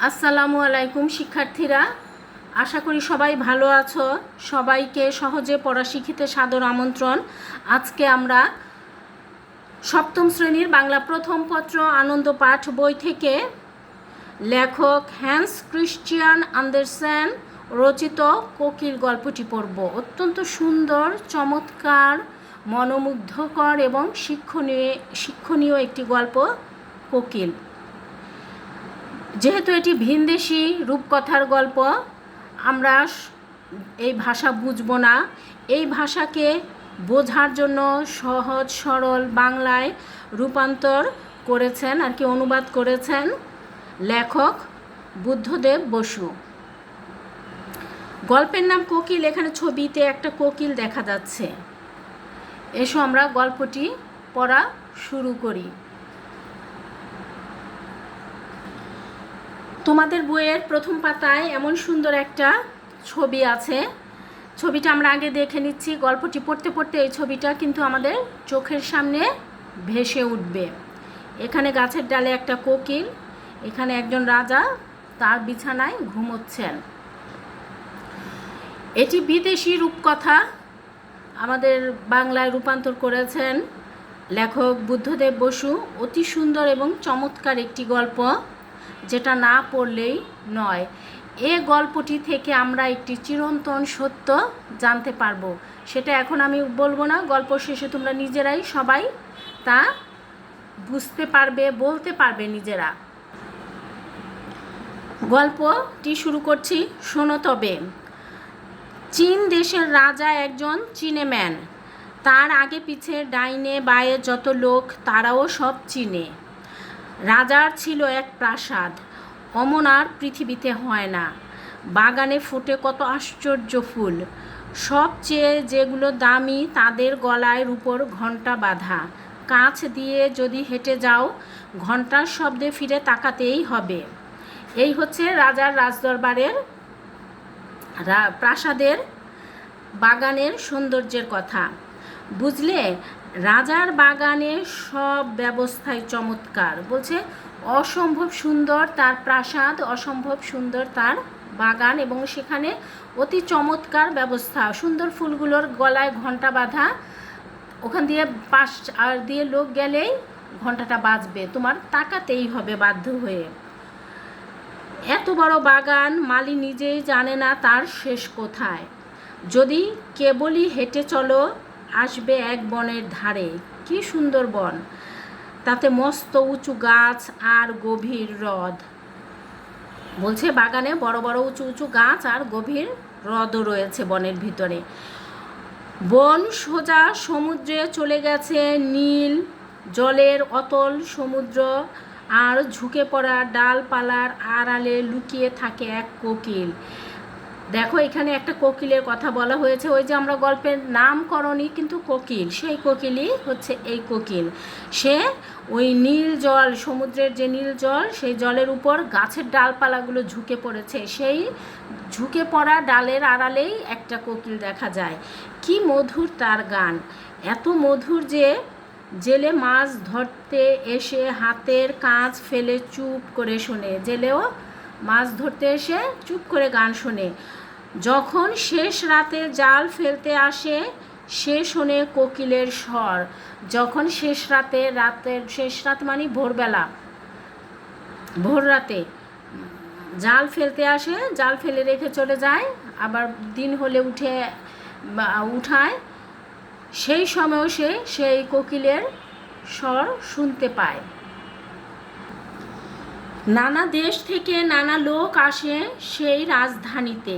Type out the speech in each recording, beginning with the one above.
আসসালামু আলাইকুম শিক্ষার্থীরা, আশা করি সবাই ভালো আছো। সবাইকে সহজে পড়া শিখিতে সাদর আমন্ত্রণ। আজকে আমরা সপ্তম শ্রেণীর বাংলা প্রথম পত্র আনন্দ পাঠ বই থেকে লেখক হ্যান্স ক্রিশ্চিয়ান আন্ডারসেন রচিত কোকিল গল্পটি পড়ব। অত্যন্ত সুন্দর, চমৎকার, মনোমুগ্ধকর এবং শিক্ষণীয় একটি গল্প কোকিল। যেহেতু এটি ভিনদেশি রূপকথার গল্প, আমরা এই ভাষা বুঝব না। এই ভাষাকে বোঝার জন্য সহজ সরল বাংলায় রূপান্তর করেছেন, আর কি অনুবাদ করেছেন লেখক বুদ্ধদেব বসু। গল্পের নাম কোকিল। এখানে ছবিতে একটা কোকিল দেখা যাচ্ছে। এসো আমরা গল্পটি পড়া শুরু করি। তোমাদের বইয়ের প্রথম পাতায় এমন সুন্দর একটা ছবি আছে। ছবিটা আমরা আগে দেখে নিচ্ছি। গল্পটি পড়তে পড়তে এই ছবিটা কিন্তু আমাদের চোখের সামনে ভেসে উঠবে। এখানে গাছের ডালে একটা কোকিল, এখানে একজন রাজা তার বিছানায় ঘুমোচ্ছেন। এটি বিদেশি রূপকথা, আমাদের বাংলায় রূপান্তর করেছেন লেখক বুদ্ধদেব বসু। অতি সুন্দর এবং চমৎকার একটি গল্প, যেটা না পড়লেই নয়। এ গল্পটি থেকে আমরা একটি চিরন্তন সত্য জানতে পারবো। সেটা এখন আমি বলবো না, গল্প শেষে তোমরা নিজেরাই সবাই তা বুঝতে পারবে, বলতে পারবে নিজেরা। গল্পটি শুরু করছি, শোনো তবে। চীন দেশের রাজা একজন চিনেম্যান। তার আগে পিছে ডাইনে বায়ে যত লোক, তারাও সব চিনে। রাজার ছিল এক প্রাসাদ, অমন আর পৃথিবীতে হয় না। বাগানে ফোটে কত আশ্চর্য ফুল, সবচেয়ে যেগুলো দামি তাদের গলায় রূপোর ঘণ্টা বাঁধা। কাছ দিয়ে যদি হেঁটে যাও, ঘণ্টার শব্দে ফিরে তাকাতেই হবে। এই হচ্ছে রাজার রাজদরবারের প্রাসাদের বাগানের সৌন্দর্যের কথা। বুঝলে, রাজার বাগানে সব ব্যবস্থাই চমৎকার। বলছে অসম্ভব সুন্দর তার প্রাসাদ, অসম্ভব সুন্দর তার বাগান, এবং সেখানে অতি চমৎকার ব্যবস্থা। সুন্দর ফুলগুলোর গলায় ঘণ্টা বাঁধা, ওখান দিয়ে পাশ আর দিয়ে লোক গেলেই ঘণ্টাটা বাজবে, তোমার তাকাতেই হবে বাধ্য হয়ে। এত বড় বাগান, মালি নিজেই জানে না তার শেষ কোথায়। যদি কেবলই হেঁটে চলো, আসবে এক বনের ধারে। কি সুন্দর বন, তাতে মস্ত উঁচু গাছ আর গভীর হ্রদ। বলছে বাগানে বড় বড় উঁচু উঁচু গাছ আর গভীর হ্রদও রয়েছে বনের ভিতরে। বন সোজা সমুদ্রে চলে গেছে, নীল জলের অতল সমুদ্র, আর ঝুঁকে পড়া ডালপালার আড়ালে লুকিয়ে থাকে এক কোকিল। দেখো, এখানে একটা কোকিলের কথা বলা হয়েছে। ওই যে আমরা গল্পের নামকরণই কিন্তু কোকিল, সেই কোকিলই হচ্ছে এই কোকিল। সে ওই নীল জল, সমুদ্রের যে নীল জল, সেই জলের উপর গাছের ডালপালাগুলো ঝুঁকে পড়েছে। সেই ঝুঁকে পড়া ডালের আড়ালেই একটা কোকিল দেখা যায়। কি মধুর তার গান, এত মধুর যে জেলে মাছ ধরতে এসে হাতের কাজ ফেলে চুপ করে শোনে। জেলেও মাছ ধরতে এসে চুপ করে গান শোনে। যখন শেষ রাতে জাল ফেলতে আসে, সে শোনে কোকিলের স্বর। যখন শেষ রাতে, শেষ রাত মানে ভোরবেলা, ভোর রাতে জাল ফেলতে আসে, জাল ফেলে রেখে চলে যায়, আবার দিন হলে উঠায়, সেই সময়ও সে সেই কোকিলের স্বর শুনতে পায়। নানা দেশ থেকে নানা লোক আসে সেই রাজধানীতে,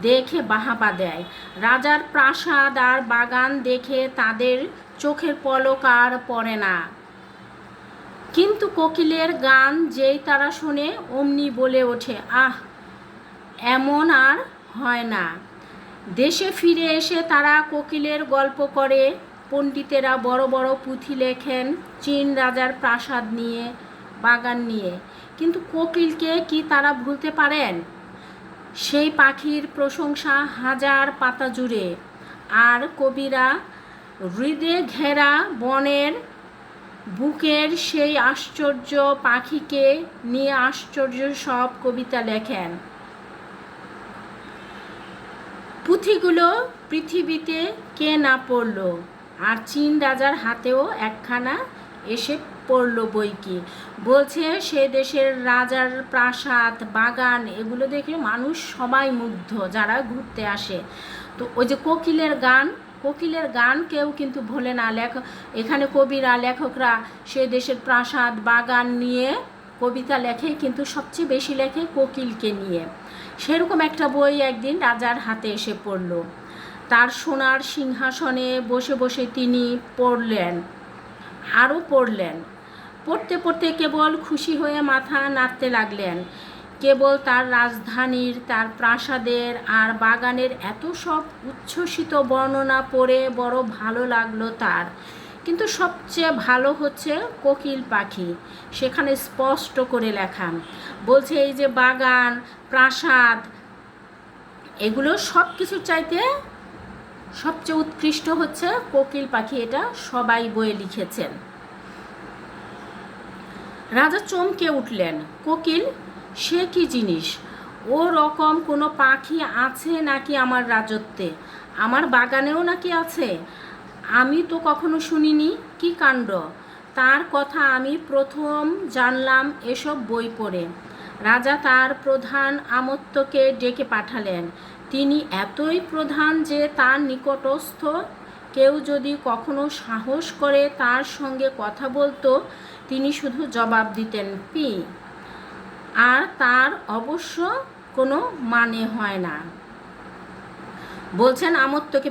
দেখে বাহাবা দেয়। রাজার প্রাসাদ আর বাগান দেখে তাদের চোখের পলক আর পড়ে না। কিন্তু কোকিলের গান যেই তারা শোনে, অমনি বলে ওঠে, আহ, এমন আর হয় না। দেশে ফিরে এসে তারা কোকিলের গল্প করে। পণ্ডিতেরা বড় বড় পুঁথি লেখেন চীন রাজার প্রাসাদ নিয়ে, বাগান নিয়ে। কিন্তু কোকিলকে কি তারা ভুলতে পারেন? সেই পাখির প্রশংসা হাজার পাতা জুড়ে। আর কবিরা হৃদে ঘেরা বনের বুকের সেই আশ্চর্য পাখিকে নিয়ে আশ্চর্য সব কবিতা লেখেন। পুঁথিগুলো পৃথিবীতে কে না পড়ল, আর চীন রাজার হাতেও একখানা এসে পড়ল বই কি। বলছে সে দেশের রাজার প্রাসাদ বাগান এগুলো দেখে মানুষ সবাই মুগ্ধ যারা ঘুরতে আসে। তো ওই যে কোকিলের গান কেউ কিন্তু ভোলে না। এখানে কবিরা লেখকরা সে দেশের প্রাসাদ বাগান নিয়ে কবিতা লেখে, কিন্তু সবচেয়ে বেশি লেখে কোকিলকে নিয়ে। সেরকম একটা বই একদিন রাজার হাতে এসে পড়ল। তার সোনার সিংহাসনে বসে বসে তিনি পড়লেন, আরও পড়লেন। পড়তে পড়তে কেবল খুশি হয়ে মাথা নাড়তে লাগলেন। কেবল তার রাজধানীর, তার প্রাসাদের আর বাগানের এত সব উচ্ছ্বসিত বর্ণনা পড়ে বড় ভালো লাগলো তার। কিন্তু সবচেয়ে ভালো হচ্ছে কোকিল পাখি, সেখানে স্পষ্ট করে লেখা। বলছে এই যে বাগান প্রাসাদ এগুলো সব কিছুর চাইতে সবচেয়ে উৎকৃষ্ট হচ্ছে কোকিল পাখি, এটা সবাই বইয়ে লিখেছেন। রাজা চমকে উঠলেন। কোকিল সে কি জিনিস? ও রকম কোনো পাখি আছে নাকি আমার রাজত্বে? আমার বাগানেও নাকি আছে? আমি তো কখনো শুনিনি, কি কাণ্ড! তার কথা আমি প্রথম জানলাম এসব বই পড়ে। রাজা তার প্রধান আমত্তকে ডেকে পাঠালেন। তিনি এতই প্রধান যে তার নিকটস্থ কেউ যদি কখনো সাহস করে তার সঙ্গে কথা বলতো, তিনি শুধু জবাব দিতেন পি, আর তার অবশ্য কোনো মানে হয় না। বলছেন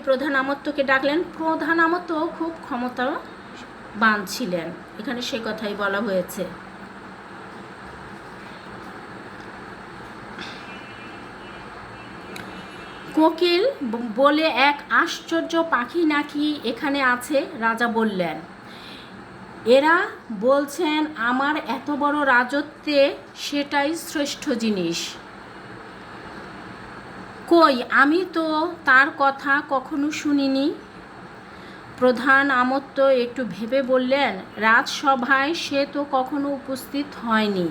প্রধান আমত্তকে ডাকলেন। প্রধান আমত্ত খুব ক্ষমতাবান ছিলেন, এখানে সে কথাই বলা হয়েছে। কোকিল বলে এক আশ্চর্য পাখি নাকি এখানে আছে? রাজা বললেন। এরা বলছেন আমার এত বড় রাজত্বে সেটাই শ্রেষ্ঠ জিনিস। কই, আমি তো তার কথা কখনো শুনিনি। প্রধান আমত্ত একটু ভেবে বললেন, রাজসভায় সে তো কখনো উপস্থিত হয়নি,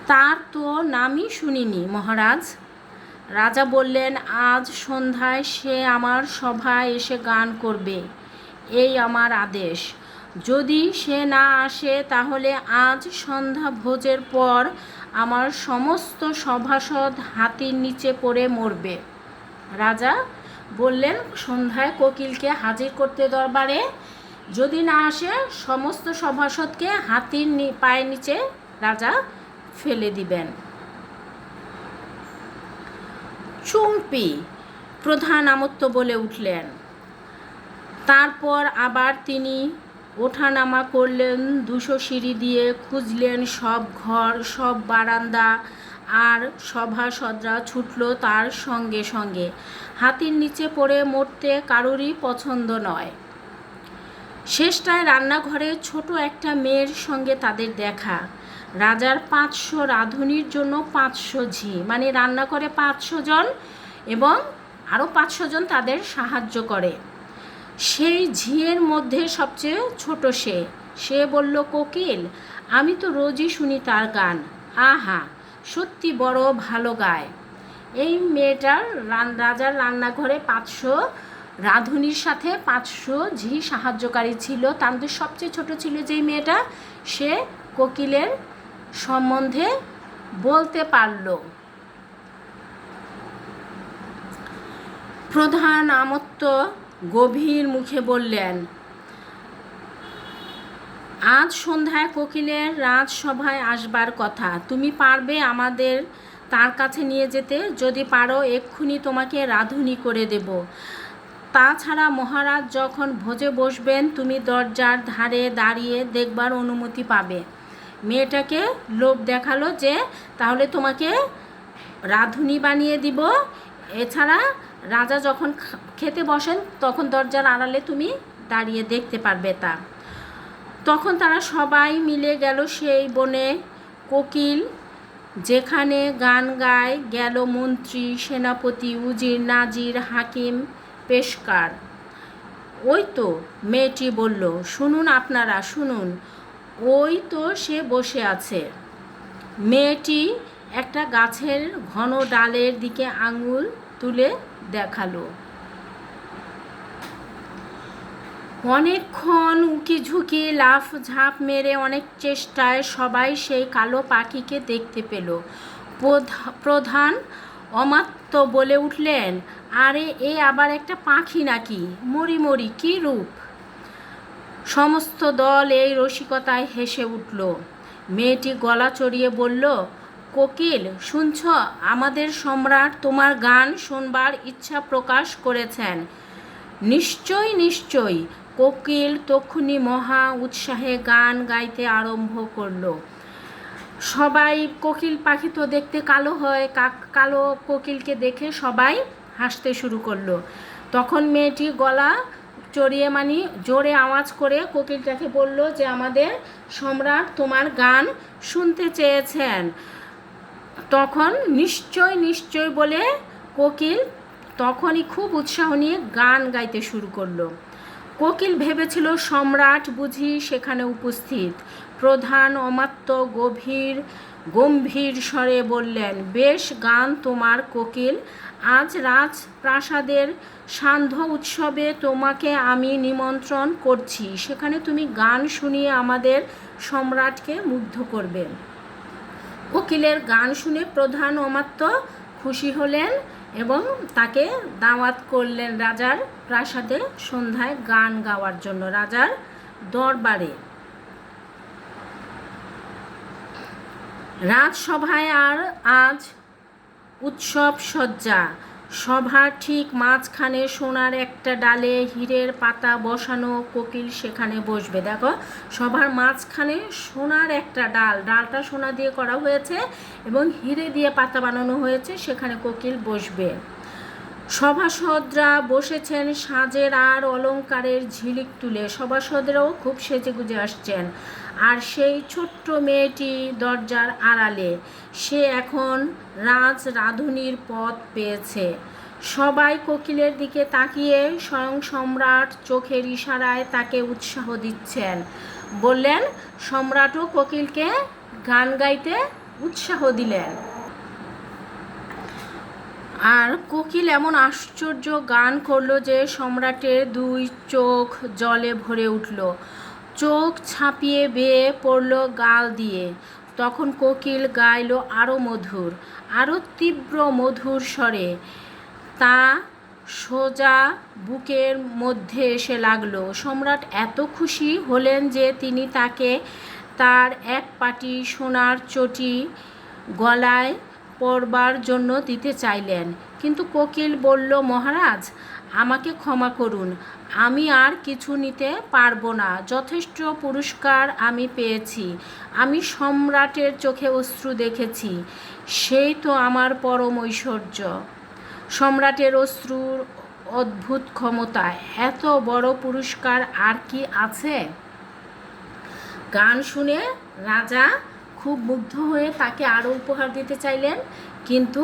তার তো নামই শুনিনি মহারাজ। রাজা বললেন, আজ সন্ধ্যায় সে আমার সভায় এসে গান করবে, এই আমার আদেশ। যদি সে না আসে তাহলে আজ সন্ধ্যা ভোজের পর আমার সমস্ত সভাসদ হাতির নিচে পড়ে মরবে। রাজা বললেন সন্ধ্যায় কোকিলকে হাজির করতে দরবারে, যদি না আসে সমস্ত সভাসদকে হাতির পায়ের নিচে রাজা ফেলে দিবেন। চুম্পি, প্রধান আমত্ত বলে উঠলেন। তারপর আবার তিনি ওঠানামা করলেন 200 সিঁড়ি দিয়ে, খুঁজলেন সব ঘর সব বারান্দা, আর সভাসদরা ছুটল তার সঙ্গে সঙ্গে। হাতির নিচে পড়ে মরতে কারোরই পছন্দ নয়। শেষটায় রান্নাঘরে ছোট একটা মেয়ের সঙ্গে তাদের দেখা। রাজার 500 রাঁধুনির জন্য 500 ঝি, মানে রান্না করে 500 জন এবং আরও 500 জন তাদের সাহায্য করে। সেই ঝিয়ের মধ্যে সবচেয়ে ছোট সে বলল, কোকিল, আমি তো রোজই শুনি তার গান, আহা সত্যি বড় ভালো গায়। এই মেয়েটার রাজার রান্নাঘরে 500 রাঁধুনির সাথে 500 ঝি সাহায্যকারী ছিল। তার মধ্যে সবচেয়ে ছোট ছিল যেই মেয়েটা, সে কোকিলের সম্বন্ধে বলতে পারল। প্রধান আমত্ত গভীর মুখে বললেন, আজ সন্ধ্যায় কোকিলের রাজসভায় আসবার কথা। তুমি পারবে আমাদের তার কাছে নিয়ে যেতে? যদি পারো এক্ষুনি তোমাকে রাঁধুনি করে দেব। তাছাড়া মহারাজ যখন ভোজে বসবেন তুমি দরজার ধারে দাঁড়িয়ে দেখবার অনুমতি পাবে। মেয়েটাকে লোভ দেখালো যে তাহলে তোমাকে রাঁধুনি বানিয়ে দিব। এছাড়া রাজা যখন খেতে বসেন তখন দরজার আড়ালে তুমি দাঁড়িয়ে দেখতে পারবে তা। তখন তারা সবাই মিলে গেল সেই বনে। কোকিল যেখানে গান গায় গেল মন্ত্রী, সেনাপতি, উজির, নাজির, হাকিম, পেশকার। ওই তো, মেয়েটি বলল। শুনুন আপনারা, শুনুন, ওই তো সে বসে আছে। মেয়েটি একটা গাছের ঘন ডালের দিকে আঙুল তুলে দেখালো। অনেকক্ষণ উকি ঝুঁকি লাফ ঝাঁপ মেরে অনেক চেষ্টায় সবাই সেই কালো পাখিকে দেখতে পেল। প্রধান অমাত্য বলে উঠলেন, আরে এ আবার একটা পাখি নাকি? মরি মরি, কী রূপ! সমস্ত দল এই রসিকতায় হেসে উঠল। মেয়েটি গলা চড়িয়ে বলল, কোকিল, শুনছ? আমাদের সম্রাট তোমার গান শোনবার ইচ্ছা প্রকাশ করেছেন। নিশ্চয়ই নিশ্চয়ই। কোকিল তক্ষুনি মহা উৎসাহে গান গাইতে আরম্ভ করল। সবাই, কোকিল পাখি তো দেখতে কালো হয়, কালো কোকিলকে দেখে সবাই হাসতে শুরু করলো। তখন মেয়েটি গলা চড়িয়ে জোরে আওয়াজ করে কোকিলটাকে বলল যে আমাদের সম্রাট তোমার গান শুনতে চেয়েছেন। তখন নিশ্চয় নিশ্চয় বলে কোকিল তখনই খুব উৎসাহ নিয়ে গান গাইতে শুরু করলো। কোকিল ভেবেছিল সম্রাট বুঝি সেখানে উপস্থিত। প্রধান অমাত্য গম্ভীর স্বরে বললেন, বেশ গান তোমার কোকিল। আজ রাজপ্রাসাদের সান্ধ্য উৎসবে তোমাকে আমি নিমন্ত্রণ করছি। সেখানে তুমি গান শুনিয়ে আমাদের সম্রাটকে মুগ্ধ করবে। কোকিলের গান শুনে প্রধান অমাত্য খুশি হলেন এবং তাকে দাওয়াত করলেন রাজার প্রাসাদে সন্ধ্যায় গান গাওয়ার জন্য, রাজার দরবারে। রাজসভায় আর আজ উৎসব সজ্জা। সভার ঠিক মাঝখানে সোনার একটা ডালে হীরের পাতা বসানো। কোকিল সেখানে বসবে। দেখো, সভার মাঝখানে সোনার একটা ডালটা সোনা দিয়ে করা হয়েছে এবং হিরে দিয়ে পাতা বানানো হয়েছে, সেখানে কোকিল বসবে। সভাসদরা বসেছেন সাজের আর অলংকারের ঝিলিক তুলে। সভাসদরাও খুব সেজেগুজে আসছেন। আর সেই ছোট্ট মেয়েটি দরজার আড়ালে, সে এখন রাধুনির পদ পেয়েছে। সবাই কোকিলের দিকে তাকিয়ে স্বয়ং সম্রাট চোখের ইশারায় তাকে উৎসাহ দিচ্ছেন। বললেন, সম্রাটও কোকিলকে গান গাইতে উৎসাহ দিলেন। আর কোকিল এমন আশ্চর্য গান করলো যে সম্রাটের দুই চোখ জলে ভরে উঠল। চোখ ছাপিয়ে বেয়ে পড়ল গাল দিয়ে। তখন কোকিল গাইল আরও মধুর, আরও তীব্র মধুর স্বরে। তা সোজা বুকের মধ্যে এসে লাগলো। সম্রাট এত খুশি হলেন যে তিনি তাকে তার এক পাটি সোনার চটি গলায় পরবার জন্য দিতে চাইলেন। কিন্তু কোকিল বলল, মহারাজ, আমাকে ক্ষমা করুন, আমি আর কিছু নিতে পারবো না। যথেষ্ট পুরস্কার আমি পেয়েছি। আমি সম্রাটের চোখে অশ্রু দেখেছি, সেই তো আমার পরম ঐশ্বর্য। সম্রাটের অশ্রুর অদ্ভুত ক্ষমতা, এত বড় পুরস্কার আর কি আছে? গান শুনে রাজা খুব মুগ্ধ হয়ে তাকে আরও উপহার দিতে চাইলেন, কিন্তু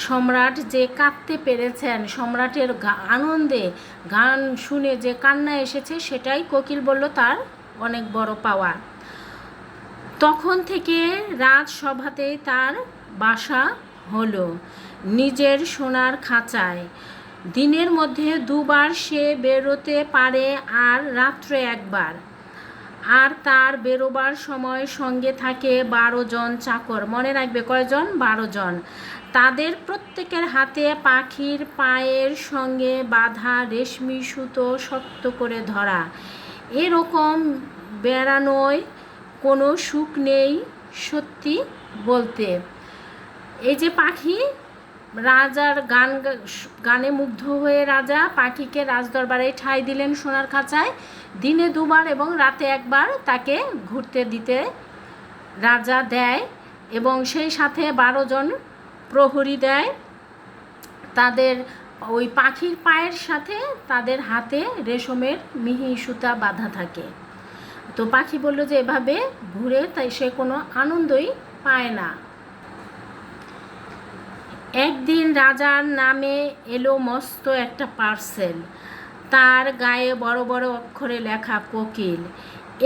সম্রাট যে কাঁদতে পেরেছেন, সম্রাটের আনন্দে গান শুনে যে কান্না এসেছে, সেটাই কোকিল বলল তার অনেক বড় পাওয়া। তখন থেকে রাজসভাতেই তার বাসা হলো, নিজের সোনার খাঁচায়। দিনের মধ্যে দুবার সে বেরোতে পারে আর রাত্রে একবার। আর তার বেরোবার সময় সঙ্গে থাকে 12 জন চাকর। মনে রাখবে, কয়জন? 12 জন। তাদের প্রত্যেকের হাতে পাখির পায়ের সঙ্গে বাঁধা রেশমি সুতো শক্ত করে ধরা। এরকম বেড়ানোয় কোনো সুখ নেই সত্যি বলতে। এই যে পাখি, রাজার গানে মুগ্ধ হয়ে রাজা পাখিকে রাজদরবারে ঠাঁই দিলেন সোনার খাঁচায়। দিনে দুবার এবং রাতে একবার তাকে ঘুরতে দিতে রাজা দেয় এবং সেই সাথে 12 জন প্রহরী দেয়। তাদের ওই পাখির পায়ের সাথে তাদের হাতে রেশমের মিহি সুতা বাঁধা থাকে। তো পাখি বলল যে এভাবে ঘুরে তাই সে কোনো আনন্দই পায় না। একদিন রাজার নামে এলো মস্ত একটা পার্সেল। তার গায়ে বড় বড় অক্ষরে লেখা কোকিল।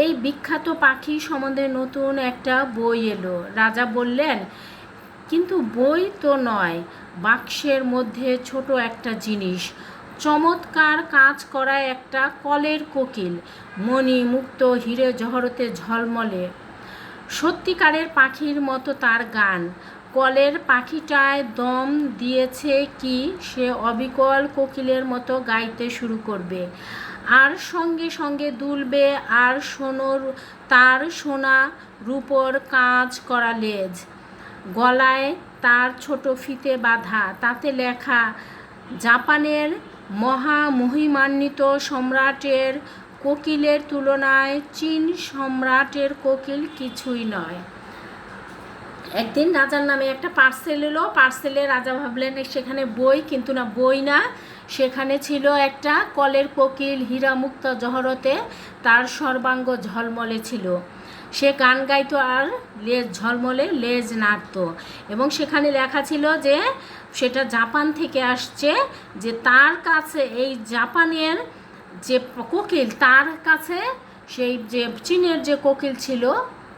এই বিখ্যাত পাখি সম্বন্ধে নতুন একটা বই এলো। রাজা বললেন, কিন্তু বই তো নয়, বাক্সের মধ্যে ছোট একটা জিনিস, চমৎকার কাজ করা একটা কলের কোকিল, মণি মুক্ত হিরে জহরতে ঝলমলে, সত্যিকারের পাখির মতো তার গান। কলের পাখিটায় দম দিয়েছে কি সে অবিকল কোকিলের মতো গাইতে শুরু করবে, আর সঙ্গে সঙ্গে দুলবে, আর তার সোনা রূপোর কাজ করা লেজ, গলায় তার ছোট ফিতে বাঁধা, তাতে লেখা, জাপানের মহামহিমান্বিত সম্রাটের কোকিলের তুলনায় চীন সম্রাটের কোকিল কিছুই নয়। একদিন রাজার নামে একটা পার্সেল এলো। পার্সেলে রাজা ভাবলেন সেখানে বই, কিন্তু না, বই না, সেখানে ছিল একটা কলের কোকিল, হীরা মুক্ত জহরতে তার সর্বাঙ্গ ঝলমলে ছিল। সে গান গাইতো আর লেজ ঝলমলে লেজ নাড়ত, এবং সেখানে লেখা ছিল যে সেটা জাপান থেকে আসছে, যে তার কাছে এই জাপানের যে কোকিল, তার কাছে সেই যে চীনের যে কোকিল ছিল,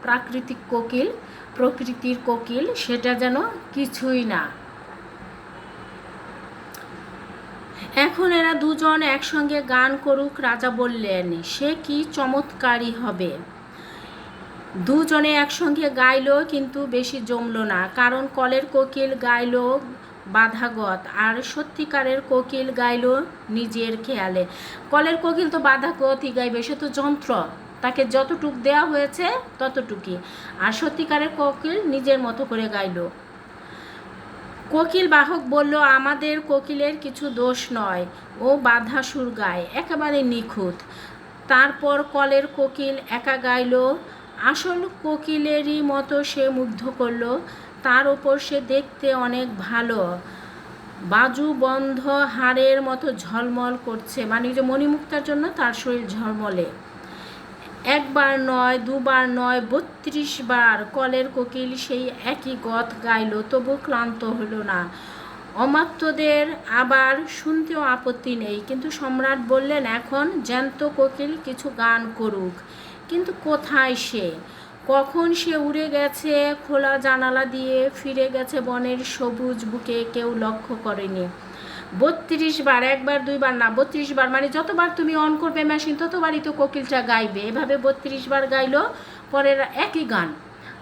প্রাকৃতিক কোকিল, প্রকৃতির কোকিল, সেটা যেন কিছুই না। এখন এরা দুজন একসঙ্গে গান করুক। রাজা বললেন, সে কি চমৎকারই হবে। দুজনে একসঙ্গে গাইলো, কিন্তু বেশি জমলো না, কারণ কলের কোকিল গাইলো বাধাগত, আর সত্যিকারের কোকিল গাইল নিজের খেয়ালে। কলের কোকিল তো বাধাগতই গাইবে, সে তো যন্ত্র, তাকে যতটুক দেওয়া হয়েছে ততটুকুই, আর সত্যিকারের কোকিল নিজের মতো করে গাইল। কোকিল বাহক বলল, আমাদের কোকিলের কিছু দোষ নয়, ও বাধা সুর গায়, একেবারে নিখুঁত। তারপর কলের কোকিল একা গাইল, আসল কোকিলেরই মতো সে মুগ্ধ করল। তার ওপর সে দেখতে অনেক ভালো, বাজু বন্ধ হাড়ের মতো ঝলমল করছে, মানে যে মণিমুক্তার জন্য তার শরীর ঝলমলে। একবার নয়, দুবার নয়, 32 বার কলের কোকিল সেই একই গত গাইল, তবু ক্লান্ত হলো না। অমাত্যদের আবার শুনতেও আপত্তি নেই, কিন্তু সম্রাট বললেন, এখন জ্যান্ত কোকিল কিছু গান করুক। কিন্তু কোথায় সে? কখন সে উড়ে গেছে খোলা জানালা দিয়ে, ফিরে গেছে বনের সবুজ বুকে, কেউ লক্ষ্য করেনি। 32 বার, একবার দুইবার না, 32 বার, মানে যতবার তুমি অন করবে মেশিন ততবারই তো কোকিলটা গাইবে। এভাবে 32 বার গাইলো, পরে একই গান।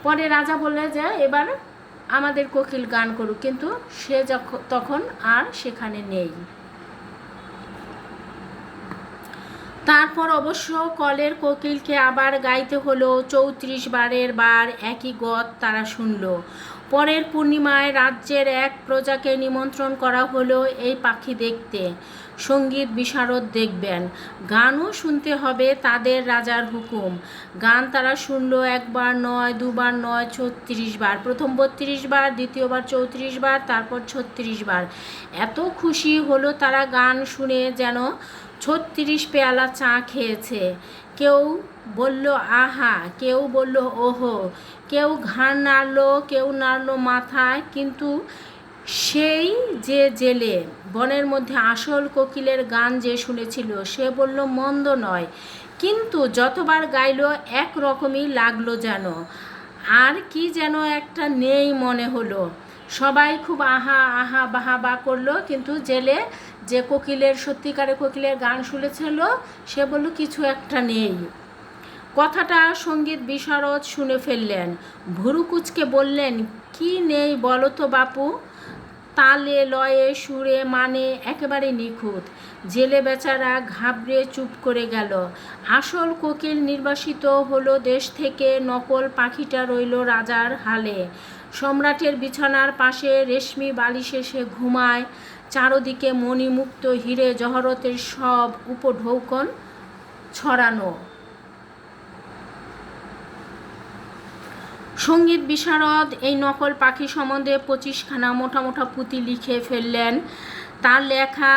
পরে রাজা বললে যে এবার আমাদের কোকিল গান করুক, কিন্তু সে তখন আর সেখানে নেই। তারপর অবশ্য কলের কোকিলকে আবার গাইতে হলো। 34 বারের বার একই গত তারা শুনল। পরের পূর্ণিমায় রাজ্যের এক প্রজাকে নিমন্ত্রণ করা হলো এই পাখি দেখতে। সঙ্গীত বিশারদ দেখবেন, গানও শুনতে হবে, তাদের রাজার হুকুম। গান তারা শুনল, একবার নয়, দুবার নয়, 36 বার। প্রথম 32 বার, দ্বিতীয়বার 34 বার, তারপর 36 বার। এত খুশি হলো তারা গান শুনে যেন 36 পেয়ালা চা খেয়েছে। কেউ বলল আহা, কেউ বলল ওহো, কেউ ঘাড় নাড়লো, কেউ নাড়লো মাথায়। কিন্তু সেই যে জেলে বনের মধ্যে আসল কোকিলের গান যে শুনেছিল, সে বলল মন্দ নয়, কিন্তু যতবার গাইলো এক রকমই লাগলো যেন, আর কি যেন একটা নেই মনে হলো। সবাই খুব আহা আহা বাহা বা করলো, কিন্তু জেলে যে কোকিলের সত্যিকারের কোকিলের গান শুনেছিল সে বলল কিছু একটা নেই। কথাটা সঙ্গীত বিশারদ শুনে ফেললেন। ভুরু কুচকে বললেন, কি নেই বলো তো বাপু। তালে লয়ে সুরে মানে একেবারে নিখুঁত। জেলে বেচারা ঘাবড়ে চুপ করে গেল। আসল কোকিল নির্বাসিত হলো দেশ থেকে, নকল পাখিটা রইল রাজার হালে। সম্রাটের বিছানার পাশে রেশমি বালিশে সে ঘুমায়, চারদিকে মণিমুক্ত হিরে জহরতের সব উপঢৌকন ছড়ানো। সঙ্গীত বিশারদ এই নকল পাখি সম্বন্ধে 25খানা মোটা মোটা পুঁথি লিখে ফেললেন। তার লেখা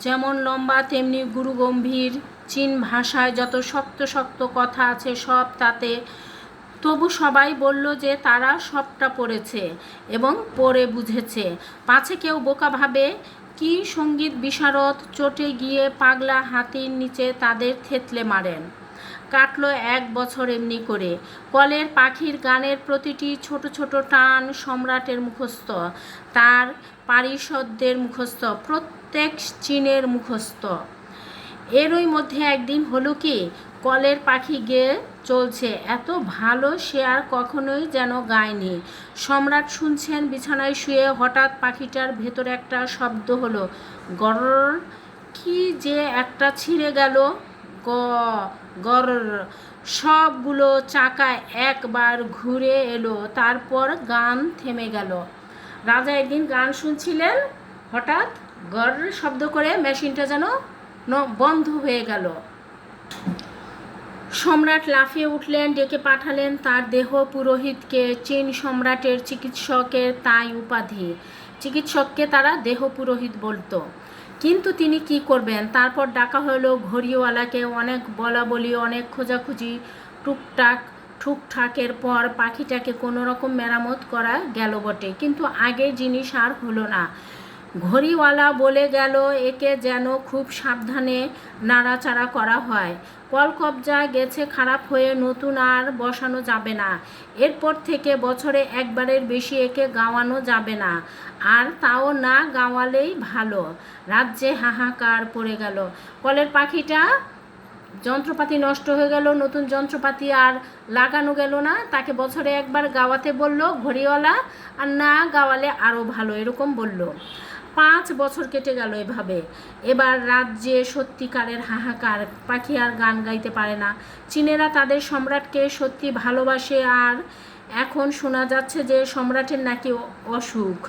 যেমন লম্বা তেমনি গুরুগম্ভীর, চীন ভাষায় যত শক্ত শক্ত কথা আছে সব তাতে। তবু সবাই বলল যে তারা সবটা পড়েছে এবং পড়ে বুঝেছে। পাছে কেউ বোকা ভাবে, কি সঙ্গীত বিশারদ চটে গিয়ে পাগলা হাতির নিচে তাদের থেতলে মারেন। কাটলো 1 বছর এমনি করে। কলের পাখির গানের প্রতিটি ছোট ছোট টান সম্রাটের মুখস্থ, তার পারিষদদের মুখস্থ, প্রত্যেক চীনের মুখস্থ। এরই মধ্যে একদিন হলো কি, কলের পাখি গেয়ে চলছে এত ভালো সে আর কখনোই যেন গায়নি। সম্রাট শুনছেন বিছানায় শুয়ে, হঠাৎ পাখিটার ভেতরে একটা শব্দ হলো, গর। কি যে একটা ছিঁড়ে গেল, গ গর। সবগুলো চাকা একবার ঘুরে এলো, তারপর গান থেমে গেল। রাজা একদিন গান শুনছিলেন, হঠাৎ গর শব্দ করে মেশিনটা যেন বন্ধ হয়ে গেল। সম্রাট লাফিয়ে উঠলেন, ডেকে পাঠালেন তার দেহ পুরোহিতকে। চীন সম্রাটের চিকিৎসকের তাই উপাধি, চিকিৎসককে তারা দেহ পুরোহিত বলতো। কিন্তু তিনি কি করবেন? তারপর ডাকা হলো ঘড়িওয়ালাকে। অনেক বলা বলি, অনেক খোঁজাখুঁজি, ঠুকঠাকের পর পাখিটাকে কোনো রকম মেরামত করা গেল বটে, কিন্তু আগের জিনিস আর হলো না। ঘড়িওয়ালা বলে গেল একে যেন খুব সাবধানে নাড়াচাড়া করা হয়। কলকবজা গেছে খারাপ হয়ে, নতুন আর বসানো যাবে না। এরপর থেকে বছরে একবারের বেশি একে গাওয়ানো যাবে না, আর তাও না গাওয়ালেই ভালো। রাজ্যে হাহাকার পড়ে গেল। কলের পাখিটা যন্ত্রপাতি নষ্ট হয়ে গেল, নতুন যন্ত্রপাতি আর লাগানো গেল না। তাকে বছরে একবার গাওয়াতে বলল ঘড়িওয়ালা, আর না গাওয়ালে আরও ভালো, এরকম বলল। 5 বছর কেটে গেল এভাবে। এবার রাজ্যে সত্যিকারের হাহাকার, পাখি আর গান গাইতে পারে না। চীনেরা তাদের সম্রাটকে সত্যি ভালোবাসে, আর এখন শোনা যাচ্ছে যে সম্রাটের নাকি অসুখ,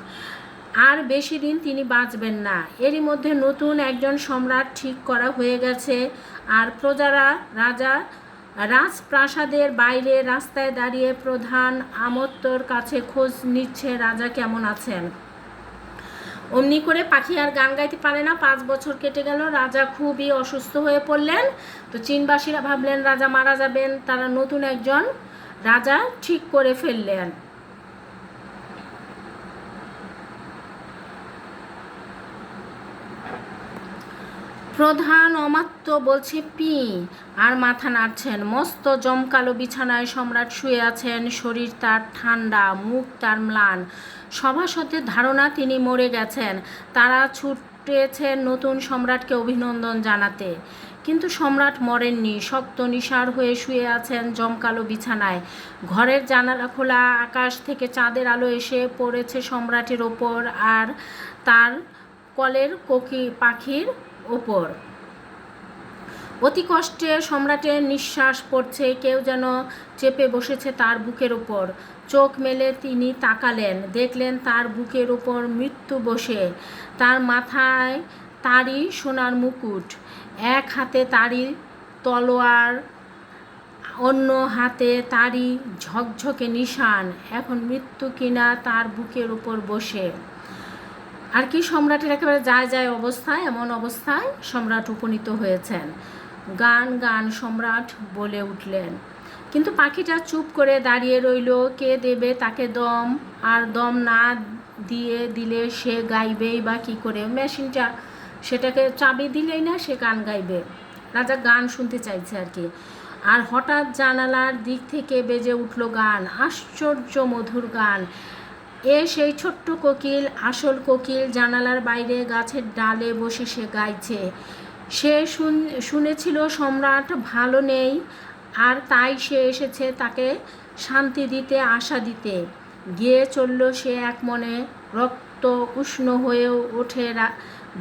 আর বেশি দিন তিনি বাঁচবেন না। এরই মধ্যে নতুন একজন সম্রাট ঠিক করা হয়ে গেছে, আর প্রজারা রাজপ্রাসাদের বাইরে রাস্তায় দাঁড়িয়ে প্রধান আমত্তর কাছে খোঁজ নিচ্ছে রাজা কেমন আছেন। অমনি করে পাখি আর গান গাইতে পারে না। 5 বছর কেটে গেল। রাজা খুবই অসুস্থ হয়ে পড়লেন। তো চীনবাসীরা ভাবলেন রাজা মারা যাবেন, তারা নতুন একজন রাজা ঠিক করে ফেললেন। প্রধান অমাত্য বলছে পি, আর মাথা নাড়ছেন। মস্ত জমকালো বিছানায় সম্রাট শুয়ে আছেন, শরীর তার ঠান্ডা, মুখ তার ম্লান। সভাসদের ধারণা তিনি মরে গেছেন। তারা ছুটেছেন নতুন সম্রাটকে অভিনন্দন জানাতে, কিন্তু সম্রাট মরেননি। শক্ত নিশার হয়ে শুয়ে আছেন জমকালো বিছানায়। ঘরের জানালা খোলা, আকাশ থেকে চাঁদের আলো এসে পড়েছে সম্রাটের ওপর আর তার কলের পাখির ওপর। অতি কষ্টে সম্রাটের নিঃশ্বাস পড়ছে, কেউ যেন চেপে বসেছে তার বুকের ওপর। চোখ মেলে তিনি তাকালেন, দেখলেন তার বুকের ওপর মৃত্যু বসে। তার মাথায় তারই সোনার মুকুট, এক হাতে তারই তলোয়ার, অন্য হাতে তারই ঝকঝকে নিশান। এখন মৃত্যু কিনা তার বুকের ওপর বসে। আর কি, সম্রাটের একেবারে যায় অবস্থায়, এমন অবস্থায় সম্রাট উপনীত হয়েছেন। গান গান সম্রাট বলে উঠলেন, কিন্তু পাখিটা চুপ করে দাঁড়িয়ে রইল। কে দেবে তাকে দম? আর দম না দিলে সে গাইবেই বা কী করে? মেশিনটা সেটাকে চাবি দিলেই না সে গান গাইবে। রাজা গান শুনতে চাইছে আর কি। আর হঠাৎ জানালার দিক থেকে বেজে উঠল গান, আশ্চর্য মধুর গান। সেই ছোট্ট কোকিল, আসল কোকিল, জানালার বাইরে গাছের ডালে বসে সে গাইছে। সে শুনেছিল সম্রাট ভালো নেই, আর তাই সে এসেছে তাকে শান্তি দিতে, আশা দিতে। গিয়ে চলল সে এক মনে, রক্ত উষ্ণ হয়ে ওঠে,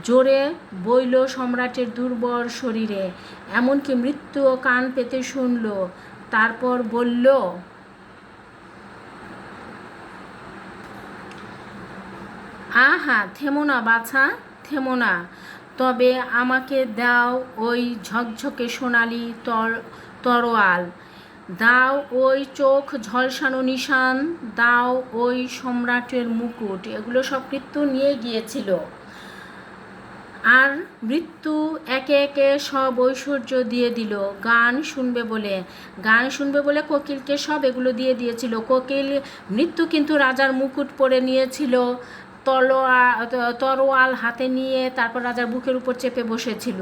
জোরে বইল সম্রাটের দুর্বল শরীরে। এমনকি মৃত্যুও কান পেতে শুনল। তারপর বলল, আহা, থেমো না বাছা, থেমো না। তবে আমাকে দাও ওই ঝকঝকে সোনালি তরোয়াল, দাও ওই চোখ ঝলসানো নিশান, দাও ওই সম্রাটের মুকুট। এগুলো সব মৃত্যু নিয়ে গিয়েছিল। আর মৃত্যু একে একে সব ঐশ্বর্য দিয়ে দিল। গান শুনবে বলে কোকিলকে সব এগুলো দিয়ে দিয়েছিল। মৃত্যু কিন্তু রাজার মুকুট পরে নিয়েছিল, তরোয়াল হাতে নিয়ে তারপর রাজার বুকের উপর চেপে বসেছিল।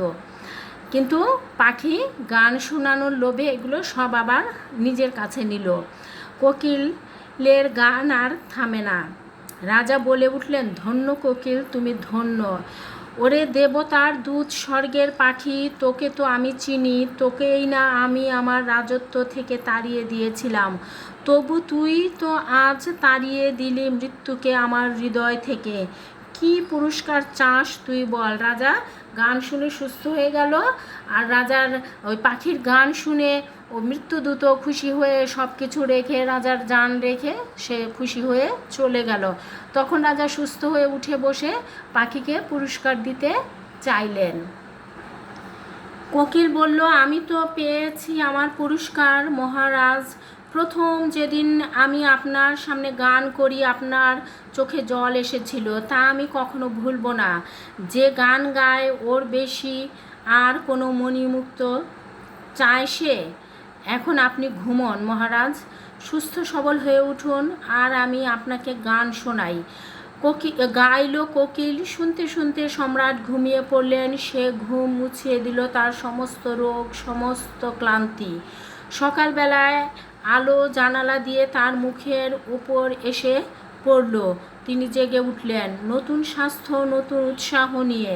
কিন্তু পাখি গান শোনানোর লোভে এগুলো সব আবার নিজের কাছে নিল। কোকিলের গান আর থামে না। রাজা বলে উঠলেন, ধন্য কোকিল, তুমি ধন্য। ওরে দেবতার দূত, স্বর্গের পাখি, তোকে তো আমি চিনি, তোকেই না আমি আমার রাজত্ব থেকে তাড়িয়ে দিয়েছিলাম, তবু তুই তো আজ তাড়িয়ে দিলি মৃত্যুকে আমার হৃদয় থেকে। কি পুরস্কার চাস তুই বল? রাজা গান শুনে সুস্থ হয়ে গেল, আর রাজার ওই পাখির গান শুনে ও মৃত্যুদূত খুশি হয়ে সব কিছু রেখে, রাজার জান রেখে সে খুশি হয়ে চলে গেল। তখন রাজা সুস্থ হয়ে উঠে বসে পাখিকে পুরস্কার দিতে চাইলেন। কোকিল বলল, আমি তো পেয়েছি আমার পুরস্কার মহারাজ। প্রথম যেদিন আমি আপনার সামনে গান করি আপনার চোখে জল এসেছিল, তা আমি কখনো ভুলব না। যে গান গায় ওর বেশি আর কোনো মণিমুক্ত চায় সে? এখন আপনি ঘুমন মহারাজ, সুস্থ সবল হয়ে উঠুন, আর আমি আপনাকে গান শোনাই। গাইল কোকিল। শুনতে শুনতে সম্রাট ঘুমিয়ে পড়লেন। সে ঘুম মুছিয়ে দিল তার সমস্ত রোগ, সমস্ত ক্লান্তি। সকালবেলায় আলো জানালা দিয়ে তার মুখের উপর এসে পড়ল। তিনি জেগে উঠলেন নতুন স্বাস্থ্য, নতুন উৎসাহ নিয়ে।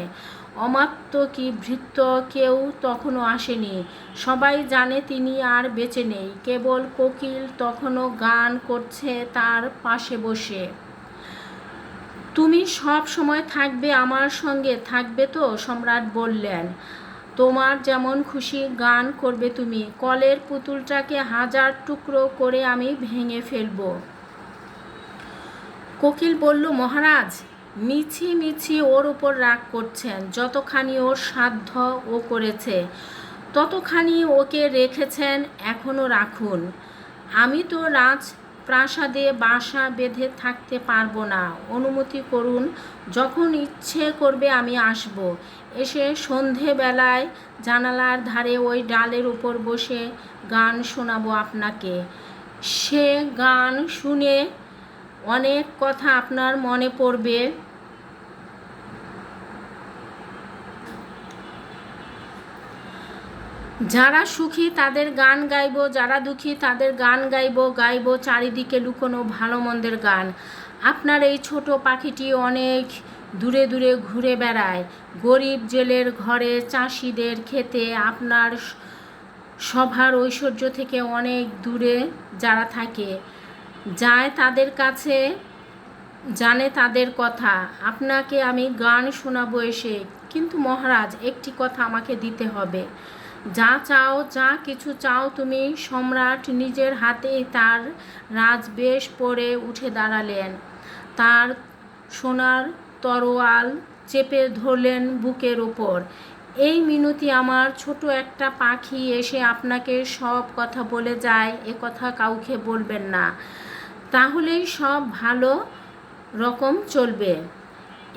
অমাত্য কি ভৃত্য কেউ তখনও আসেনি। সবাই জানে তিনি আর বেঁচে নেই। কেবল কোকিল তখনও গান করছে তার পাশে বসে। তুমি সব সময় থাকবে আমার সঙ্গে, থাকবে তো? সম্রাট বললেন, তোমার যেমন খুশি গান করবে তুমি। কলের পুতুলটাকে 1000 টুকরো করে আমি ভেঙে ফেলব। কোকিল বলল, মহারাজ মিছি মিছি ওর উপর রাগ করছেন। যতখানি ওর সাধ্য ও করেছে, ততখানি ওকে রেখেছেন, এখনও রাখুন। আমি তো রাজপ্রাসাদে বাসা বেঁধে থাকতে পারবো না। অনুমতি করুন, যখন ইচ্ছে করবে আমি আসব। এসে সন্ধেবেলায় জানালার ধারে ওই ডালের উপর বসে গান শোনাবো আপনাকে। সে গান শুনে অনেক কথা আপনার মনে পড়বে। যারা সুখী তাদের গান গাইব, যারা দুঃখী তাদের গান গাইব চারিদিকে লুকোনো ভালো মন্দের গান। আপনার এই ছোট পাখিটি অনেক দূরে দূরে ঘুরে বেড়ায়, গরিব জেলের ঘরে, চাষিদের খেতে, আপনার সভার ঐশ্বর্য থেকে অনেক দূরে যারা থাকে, যায় তাদের কাছে, জানে তাদের কথা। আপনাকে আমি গান শোনাবো এসে। কিন্তু মহারাজ, একটি কথা আমাকে দিতে হবে। যা চাও, যা কিছু চাও তুমি। সম্রাট নিজের হাতেই তার রাজবেশ পরে উঠে দাঁড়ালেন। তার সোনার তরোয়াল চেপে ধরলেন বুকের ওপর। এই মিনতি আমার ছোট একটা পাখি এসে আপনাকে সব কথা বলে যায়, এ কথা কাউকে বলবেন না, তাহলেই সব ভালো রকম চলবে।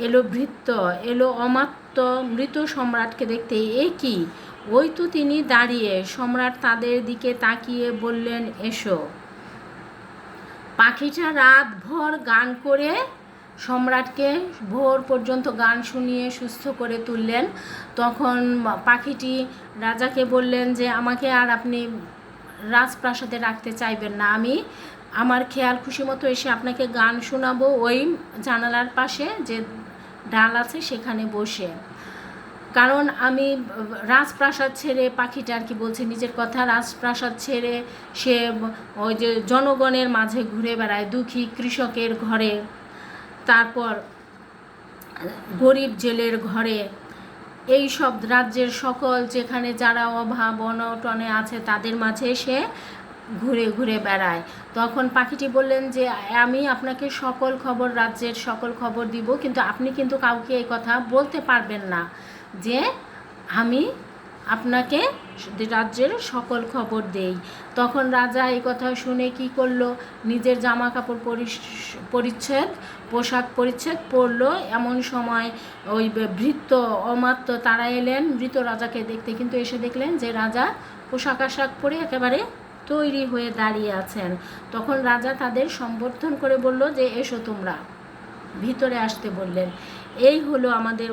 এলো ভৃত্য, এলো অমাত্য মৃত সম্রাটকে দেখতে। এ কি? ওই তো তিনি দাঁড়িয়ে। সম্রাট তাদের দিকে তাকিয়ে বললেন, এসো। পাখিটা রাতভর গান করে সম্রাটকে ভোর পর্যন্ত গান শুনিয়ে সুস্থ করে তুললেন। তখন পাখিটি রাজাকে বললেন যে, আমাকে আর আপনি রাজপ্রাসাদে রাখতে চাইবেন না। আমি আমার খেয়াল খুশি মতো এসে আপনাকে গান শোনাবো ওই জানালার পাশে যে ডাল আছে সেখানে বসে। কারণ আমি রাজপ্রাসাদ ছেড়ে, পাখিটা আর কি বলছে নিজের কথা, রাজপ্রাসাদ ছেড়ে সে ওই যে জনগণের মাঝে ঘুরে বেড়ায়, দুঃখী কৃষকের ঘরে, তারপর গরিব জেলের ঘরে, এই সব রাজ্যের সকল যেখানে যারা অভাব অনটনে আছে তাদের মাঝে সে ঘুরে ঘুরে বেড়ায়। তখন পাখিটি বললেন যে, আমি আপনাকে সকল খবর, রাজ্যের সকল খবর দিব, কিন্তু আপনি কিন্তু কাউকে এই কথা বলতে পারবেন না যে আমি আপনাকে রাজ্যের সকল খবর দেই। তখন রাজা এই কথা শুনে কি করলো, নিজের জামা কাপড় পোশাক পরিচ্ছেদ পরলো। এমন সময় ওই ভৃত্য অমাত্য তারা এলেন মৃত রাজাকে দেখতে, কিন্তু এসে দেখলেন যে রাজা পোশাক আশাক পরে একেবারে তৈরি হয়ে দাঁড়িয়ে আছেন। তখন রাজা তাদের সম্বোধন করে বলল যে, এসো তোমরা। ভিতরে আসতে বললেন। এই হলো আমাদের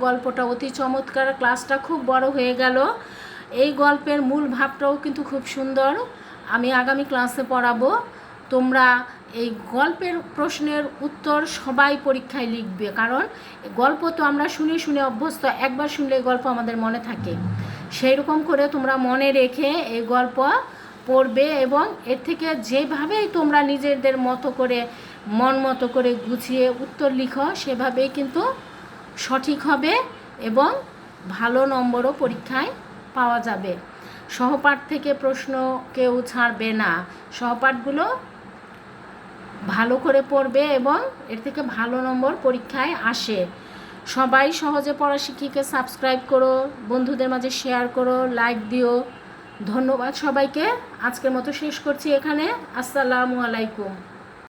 গল্পটা অতি চমৎকার। ক্লাসটা খুব বড় হয়ে গেল। এই গল্পের মূল ভাবটাও কিন্তু খুব সুন্দর। আমি আগামী ক্লাসে পড়াবো। তোমরা এই গল্পের প্রশ্নের উত্তর সবাই পরীক্ষায় লিখবে, কারণ গল্প তো আমরা শুনে শুনে অভ্যস্ত, একবার শুনলে গল্প আমাদের মনে থাকে। সেই রকম করে তোমরা মনে রেখে এই গল্প পড়বে এবং এর থেকে যেভাবেই তোমরা নিজেদের মতো করে মন মতো করে গুছিয়ে উত্তর লিখো সেভাবেই কিন্তু সঠিক হবে এবং ভালো নম্বরও পরীক্ষায় পাওয়া যাবে। সহপাঠ থেকে প্রশ্ন কেউ ছাড়বে না, সহপাঠগুলো ভালো করে পড়বে এবং এর থেকে ভালো নম্বর পরীক্ষায় আসে। সবাই সহজে পড়া শিক্ষিকে সাবস্ক্রাইব করো, বন্ধুদের মাঝে শেয়ার করো, লাইক দিও। ধন্যবাদ সবাইকে। আজকের মতো শেষ করছি এখানে। আসসালামু আলাইকুম।